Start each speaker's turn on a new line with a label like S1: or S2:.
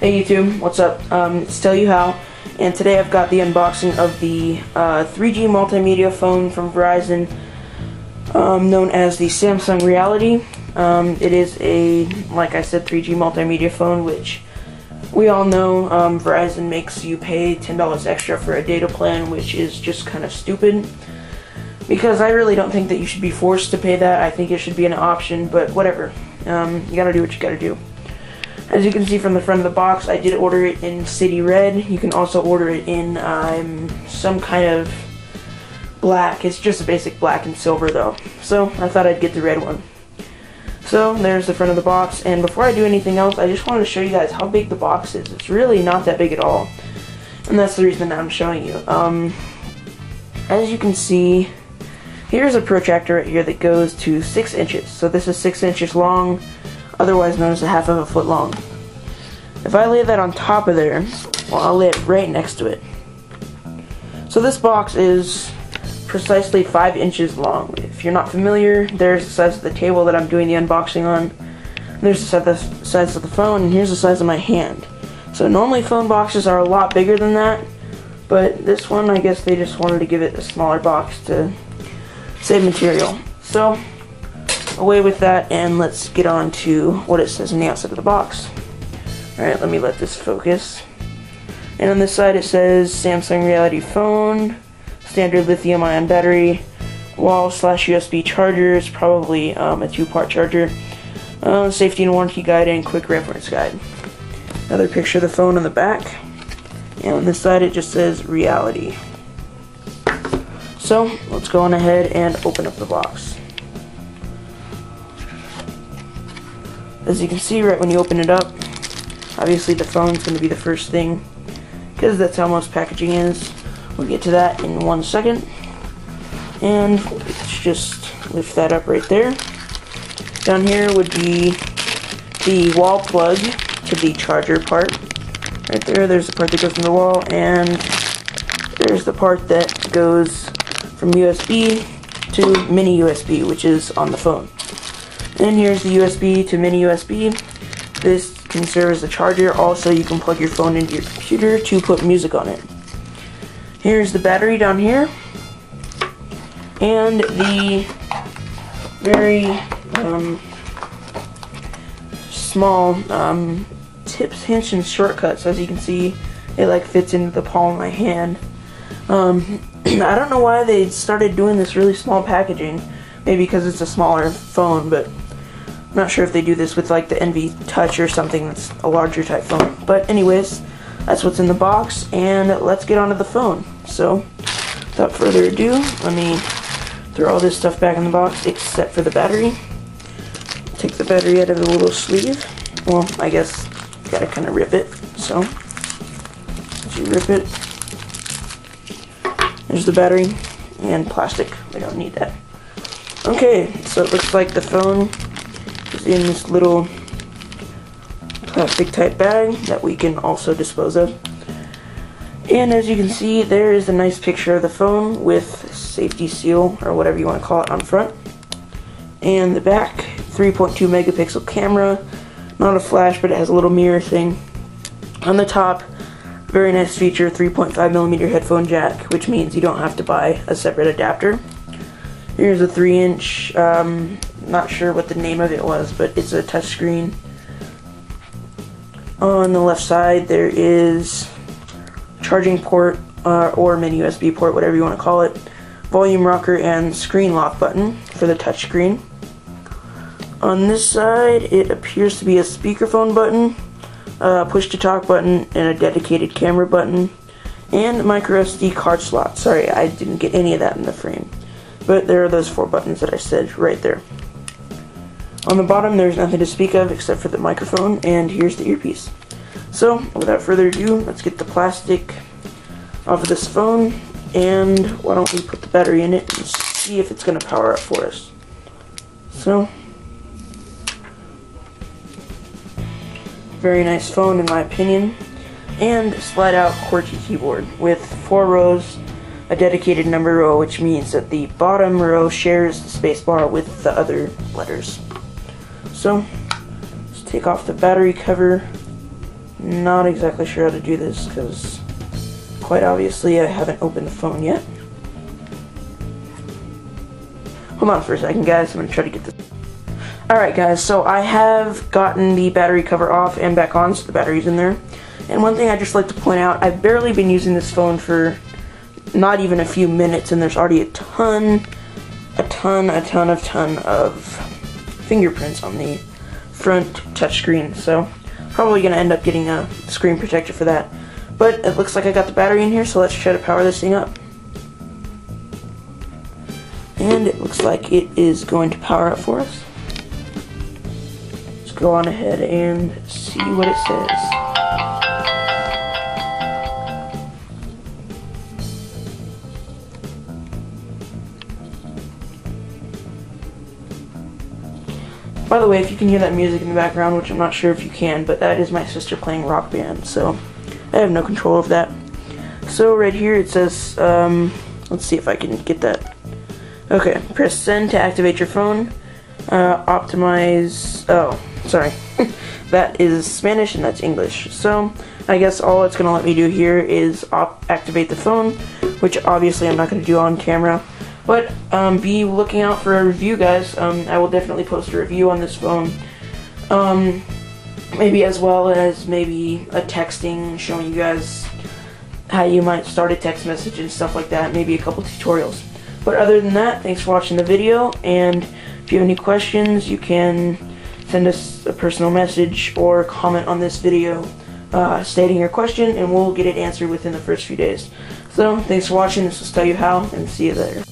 S1: Hey YouTube, what's up? It's Tell You How, and today I've got the unboxing of the 3G multimedia phone from Verizon, known as the Samsung Reality. It is a, like I said, 3G multimedia phone, which we all know Verizon makes you pay $10 extra for a data plan, which is just kind of stupid. Because I really don't think that you should be forced to pay that. I think it should be an option, but whatever. You gotta do what you gotta do. As you can see from the front of the box, I did order it in City Red. You can also order it in some kind of black. It's just a basic black and silver though. So I thought I'd get the red one. So there's the front of the box, and before I do anything else, I just wanted to show you guys how big the box is. It's really not that big at all, and that's the reason that I'm showing you. As you can see, here's a protractor right here that goes to 6 inches. So this is 6 inches long, otherwise known as a half of a foot long. If I lay that on top of there, well, I'll lay it right next to it. So this box is precisely 5 inches long. If you're not familiar, there's the size of the table that I'm doing the unboxing on. There's the size of the phone, and here's the size of my hand. So normally phone boxes are a lot bigger than that, but this one, I guess they just wanted to give it a smaller box to save material. So away with that, and let's get on to what it says on the outside of the box. Alright, let me let this focus. And on this side it says Samsung Reality phone, standard lithium-ion battery, wall/USB chargers, probably a 2-part charger, safety and warranty guide, and quick reference guide. Another picture of the phone on the back, and on this side it just says Reality. So let's go on ahead and open up the box. As you can see, right when you open it up, obviously the phone's going to be the first thing, because that's how most packaging is. We'll get to that in 1 second. And let's just lift that up right there. Down here would be the wall plug to the charger part. Right there, there's the part that goes in the wall, and there's the part that goes from USB to mini USB, which is on the phone. And here's the USB to mini USB. This can serve as a charger. Also, you can plug your phone into your computer to put music on it. Here's the battery down here. And the very small tips, hints, and shortcuts. As you can see, it like fits into the palm of my hand. I don't know why they started doing this really small packaging. Maybe because it's a smaller phone, but I'm not sure if they do this with like the Envy Touch or something that's a larger type phone. But anyways, that's what's in the box, and let's get onto the phone. So, without further ado, let me throw all this stuff back in the box, except for the battery. Take the battery out of the little sleeve. Well, I guess you gotta kind of rip it. So, as you rip it, there's the battery and plastic. We don't need that. Okay, so it looks like the phone is in this little plastic type bag that we can also dispose of. And as you can see, there is a nice picture of the phone with safety seal, or whatever you want to call it, on front. And the back, 3.2 megapixel camera, not a flash, but it has a little mirror thing. On the top, very nice feature, 3.5mm headphone jack, which means you don't have to buy a separate adapter. Here's a 3-inch, not sure what the name of it was, but it's a touchscreen. On the left side there is charging port, or mini USB port, whatever you want to call it, volume rocker, and screen lock button for the touchscreen. On this side it appears to be a speakerphone button, push to talk button, and a dedicated camera button, and micro SD card slot. Sorry, I didn't get any of that in the frame. But there are those 4 buttons that I said right there. On the bottom, there's nothing to speak of except for the microphone, and here's the earpiece. So, without further ado, let's get the plastic off of this phone, and why don't we put the battery in it and see if it's going to power up for us. So, very nice phone in my opinion, and slide out QWERTY keyboard with 4 rows, a dedicated number row, which means that the bottom row shares the spacebar with the other letters. So, let's take off the battery cover, Not exactly sure how to do this because quite obviously I haven't opened the phone yet. Hold on for a second, guys. I'm going to try to get this. Alright, guys, so I have gotten the battery cover off and back on, so the battery's in there. And one thing I'd just like to point out, I've barely been using this phone for not even a few minutes, and there's already a ton of fingerprints on the front touchscreen. So probably going to end up getting a screen protector for that. But it looks like I got the battery in here, so let's try to power this thing up. And it looks like it is going to power up for us. Let's go on ahead and see what it says. By the way, if you can hear that music in the background, which I'm not sure if you can, but that is my sister playing Rock Band, so I have no control over that. So right here it says, let's see if I can get that. Okay, press send to activate your phone. Optimize, oh, sorry. That is Spanish and that's English. So I guess all it's going to let me do here is activate the phone, which obviously I'm not going to do on camera. But be looking out for a review, guys. I will definitely post a review on this phone. Maybe as well as maybe a texting, showing you guys how you might start a text message and stuff like that. Maybe a couple tutorials. But other than that, thanks for watching the video. And if you have any questions, you can send us a personal message or comment on this video stating your question, and we'll get it answered within the first few days. So, thanks for watching. This was Tell You How, and see you later.